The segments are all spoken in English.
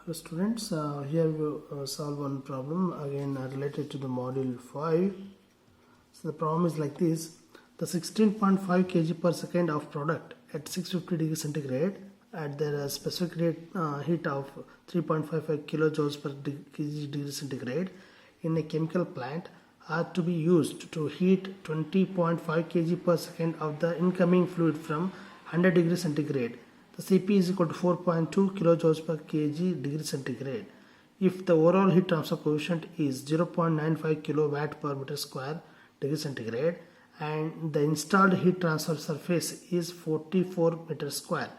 Hello students, here we will solve one problem again related to the module 5. So the problem is like this: the 16.5 kg per second of product at 650 degrees centigrade at their specific heat of 3.55 kilojoules per degree centigrade in a chemical plant are to be used to heat 20.5 kg per second of the incoming fluid from 100 degrees centigrade. The Cp is equal to 4.2 kilojoules per kg degree centigrade. If the overall heat transfer coefficient is 0.95 kilowatt per meter square degree centigrade and the installed heat transfer surface is 44 meter square.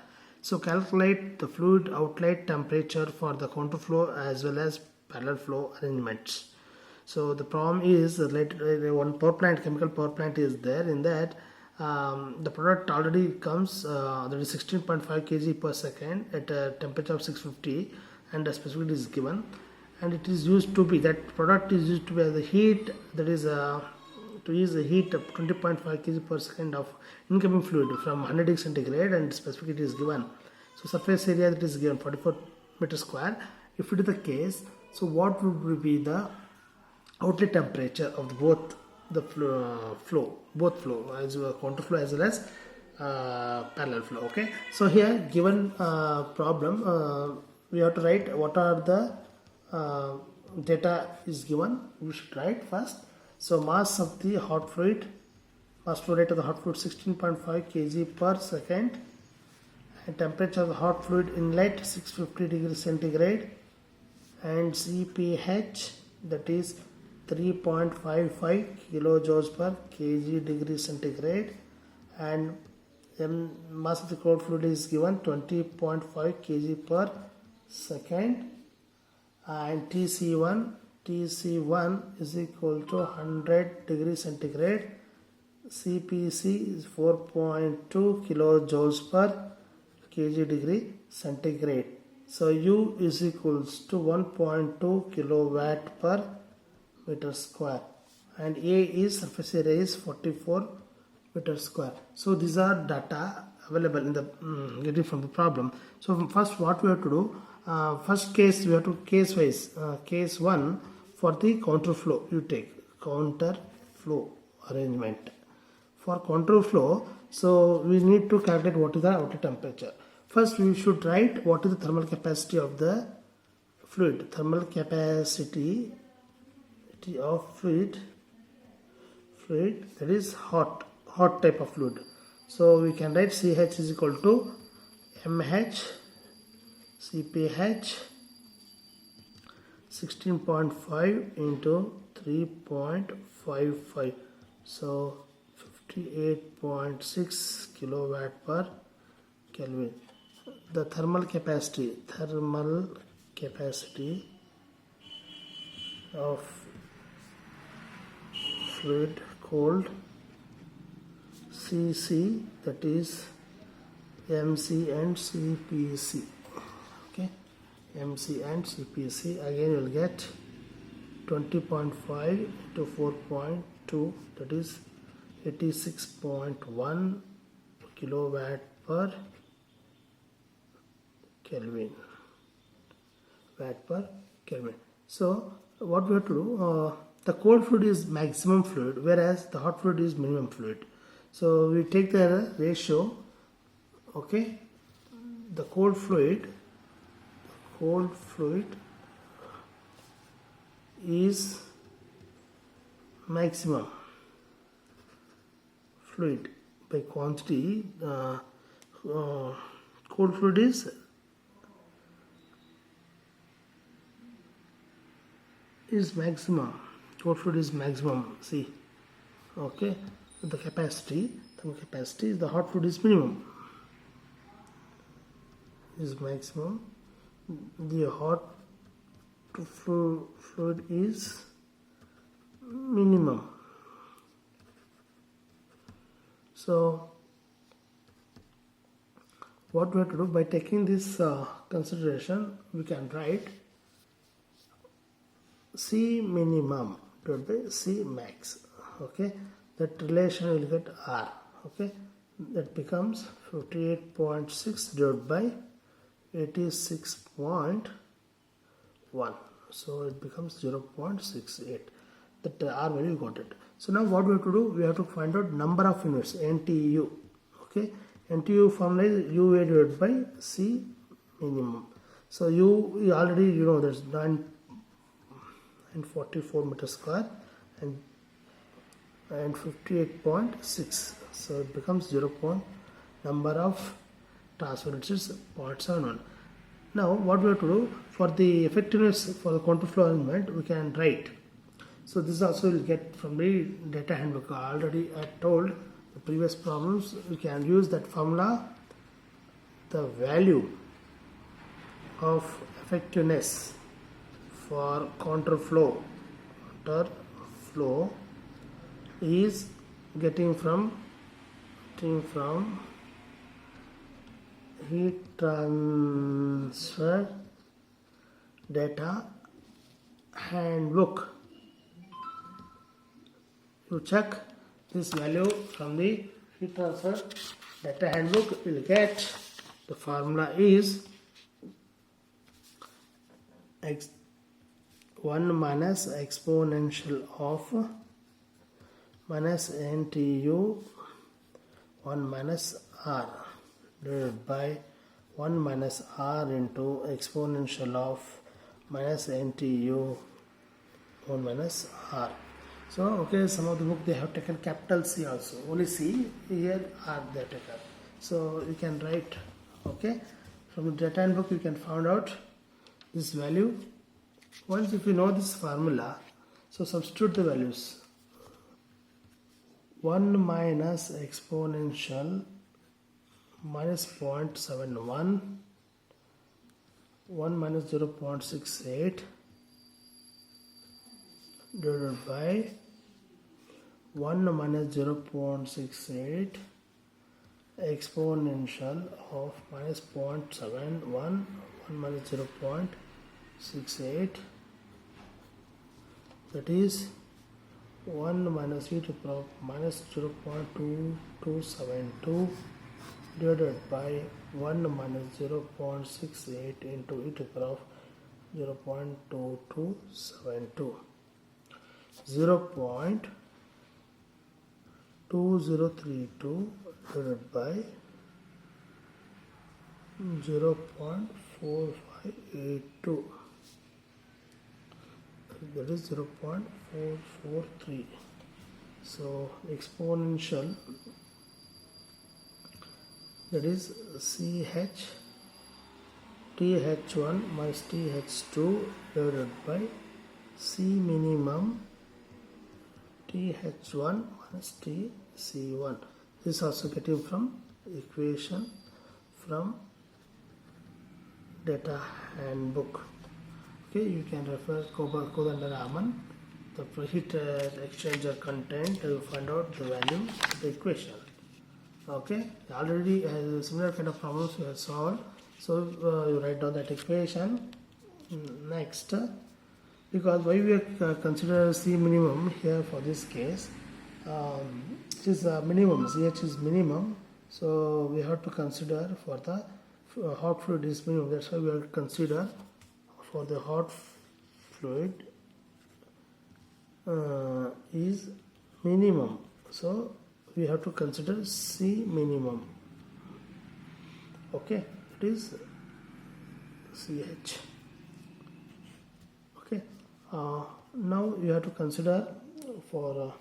So calculate the fluid outlet temperature for the counterflow as well as parallel flow arrangements. So the problem is related, one power plant, chemical power plant is there. In that the product already comes, that is 16.5 kg per second at a temperature of 650 and the specificity is given, and it is used to be, that product is used to be the heat, that is to use the heat of 20.5 kg per second of incoming fluid from 100 degree centigrade and specificity is given. So surface area that is given 44 meter square. If it is the case, so what would be the outlet temperature of both the both flow as well counterflow as well as parallel flow? Okay, so here given problem, we have to write what are the data is given. We should write first. So mass of the hot fluid, mass flow rate of the hot fluid 16.5 kg per second, and temperature of the hot fluid inlet 650 degrees centigrade, and Cph that is 3.55 kilojoules per kg degree centigrade, and mass of the cold fluid is given 20.5 kg per second, and Tc1 is equal to 100 degrees centigrade. Cpc is 4.2 kilojoules per kg degree centigrade. So U is equals to 1.2 kilowatt per meter square, and A is surface area is 44 meter square. So these are data available in the getting from the problem. So first what we have to do, first case we have to case wise, case 1 for the counter flow, you take counter flow arrangement. For counter flow, so we need to calculate what is the outlet temperature. First we should write what is the thermal capacity of the fluid. Thermal capacity of fluid that is hot type of fluid. So we can write Ch is equal to mH Cph 16.5 into 3.55, so 58.6 kilowatt per Kelvin. The thermal capacity of fluid cold Cc, that is Mc and Cpc. Okay, Mc and Cpc, again you will get 20.5 to 4.2, that is 86.1 kilowatt per Kelvin, watt per Kelvin. So what we have to do, the cold fluid is maximum fluid whereas the hot fluid is minimum fluid. So we take the ratio. Okay, the cold fluid is maximum fluid by quantity. Cold fluid is maximum. Cold fluid is maximum. See, okay, the capacity, the hot fluid is minimum. Is maximum. The hot fluid is minimum. So what we have to do, by taking this consideration, we can write C minimum divided by C max. Okay, that relation will get R. Okay, that becomes 58.6 divided by 86.1 1. So it becomes 0.68. That R value, you got it. So now what we have to do, we have to find out number of units, NTU. Okay, NTU formula is UA divided by C minimum. So you already, you know, there's 944 meters square and 58.6. So it becomes 0. Number of transfer units is 0.71. Now what we have to do, for the effectiveness for the contour flow arrangement, we can write. So this also will get from the data handbook. Already I told the previous problems, we can use that formula. The value of effectiveness for contour flow is getting from heat transfer data handbook. You check this value from the heat transfer data handbook, you will get the formula is 1 minus exponential of minus NTU 1 minus R divided by 1 minus R into exponential of minus NTU 1 minus R. So okay, some of the book they have taken capital C also, only C, here R they have taken. So you can write, okay, from the data handbook you can find out this value. Once if you know this formula, so substitute the values. 1 minus exponential minus 0.71, 1 minus 0.68 divided by 1 minus 0.68 exponential of minus 0.71, 1 minus 0.68, that is 1 minus e to the power minus 0.2272 divided by 1 minus 0.68 into e to the power 0.2272, 0.2032 divided by 0.4582, that is 0.443. So exponential, that is TH1 minus TH2 divided by C minimum TH1 minus TC1. This is also getting from equation from data handbook. Okay, you can refer Kodandaraman, the preheat exchanger content, you find out the value of the equation. Okay, already similar kind of problems we have solved. So you write down that equation. Next, because why we are consider C minimum here for this case, it is minimum, CH is minimum, so we have to consider for the hot fluid is minimum. That's why we have to consider for the hot fluid is minimum, so we have to consider C minimum. Okay, it is CH. Okay, now you have to consider for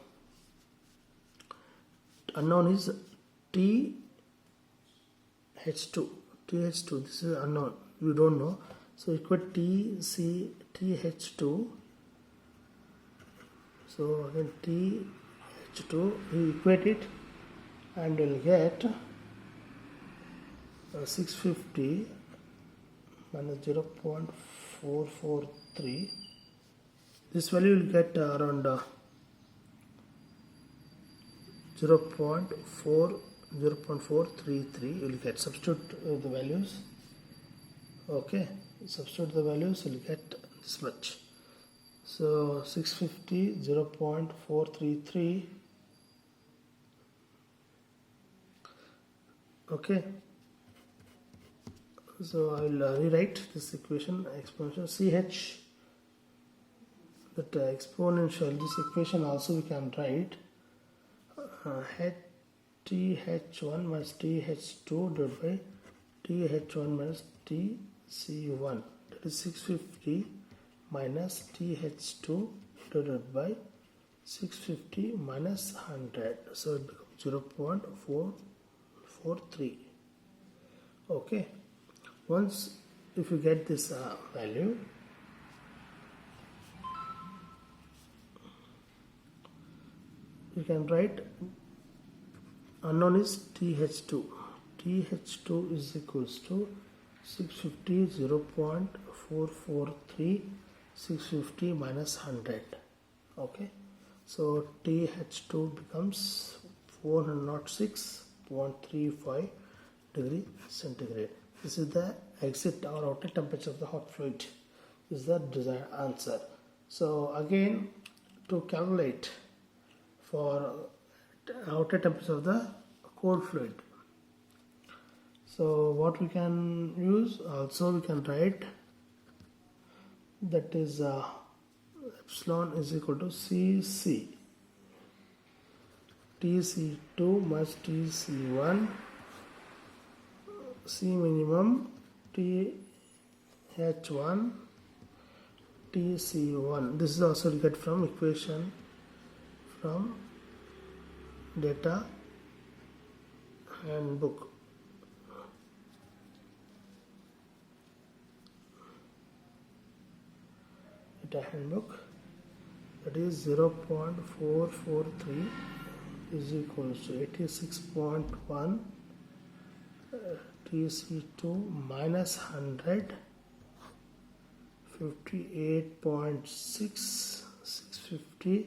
unknown is TH2. This is unknown, we don't know. So equate TH2. So again TH2, you equate it and you'll get 650 minus 0.443. This value will get around 0.433. You will get, substitute the values. Okay, substitute the values, you will get this much. So 650, 0.433. Okay, So I will rewrite this equation exponential ch, that exponential, this equation also we can write th1 minus th2 divided by th1 minus tc1, that is 650 minus th2 divided by 650 minus 100, so it becomes 0.443. okay, once if you get this value, you can write unknown is th2. th2 is equals to 650 0.443 650 minus 100. okay, so th2 becomes 406.35 degree centigrade. This is the exit or outlet temperature of the hot fluid. This is the desired answer. So again, to calculate for outer temperature of the cold fluid, so what we can use, also we can write, that is epsilon is equal to Cc, Tc2 minus Tc1, C minimum, Th1, Tc1. This is also get from equation from data handbook. Data handbook, that is 0.443 is equals to 86.1 Tc2 minus 100, 58.6 650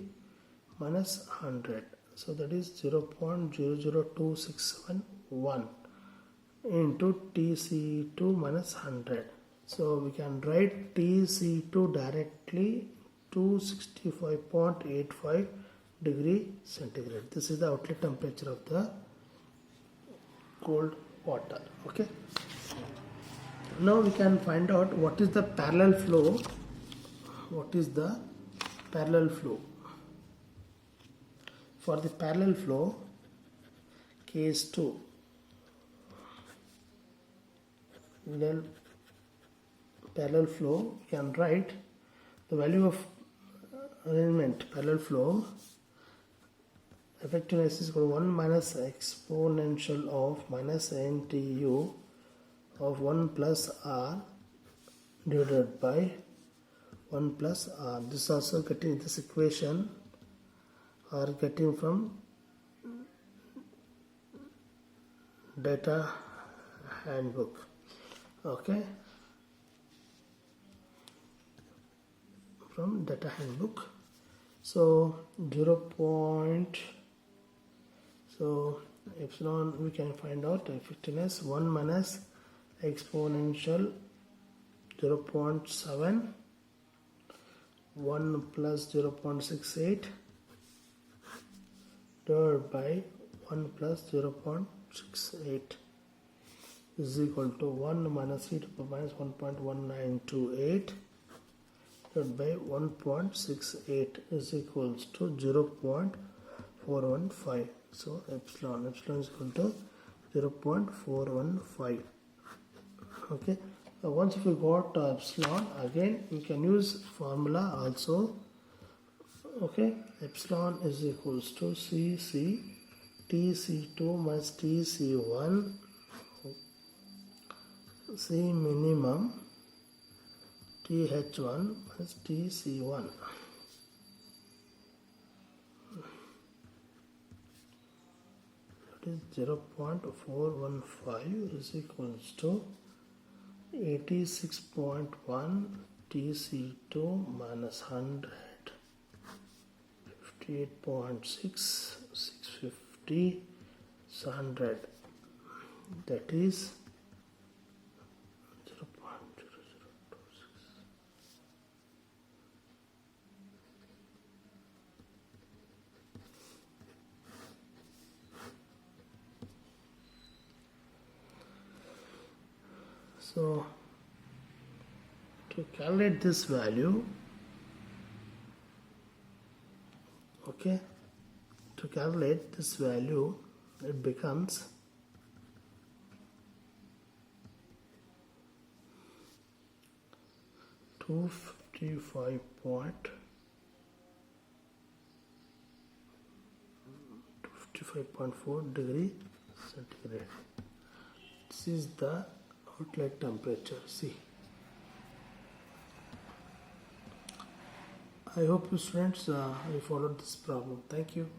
minus 100, so that is 0.00261 into Tc2 minus 100. So we can write Tc2 directly 265.85 degree centigrade. This is the outlet temperature of the cold water. okay, now we can find out what is the parallel flow. What is the parallel flow? For the parallel flow, case 2, then parallel flow, we can write the value of arrangement parallel flow. Effectiveness is equal to 1 minus exponential of minus NTU of 1 plus R divided by 1 plus R. This also getting this equation are getting from data handbook. okay, from data handbook. So 0. So epsilon we can find out effectiveness 1 minus exponential 0.7, 1 plus 0.68 divided by 1 plus 0.68 is equal to 1 minus e to the power minus 1.1928 divided by 1.68 is equals to 0.415. So epsilon is equal to 0.415. okay, once we got epsilon, again we can use formula also. okay, epsilon is equals to Cc Tc2 minus Tc1 C minimum Th1 minus Tc1. That is 0.415 is equals to 86.1 Tc2 minus 100, 58.6 650 100, that is 0.0026. So to calculate this value, okay, to calculate this value, it becomes 255.4 degree centigrade. This is the outlet temperature. See, I hope you students you followed this problem. Thank you.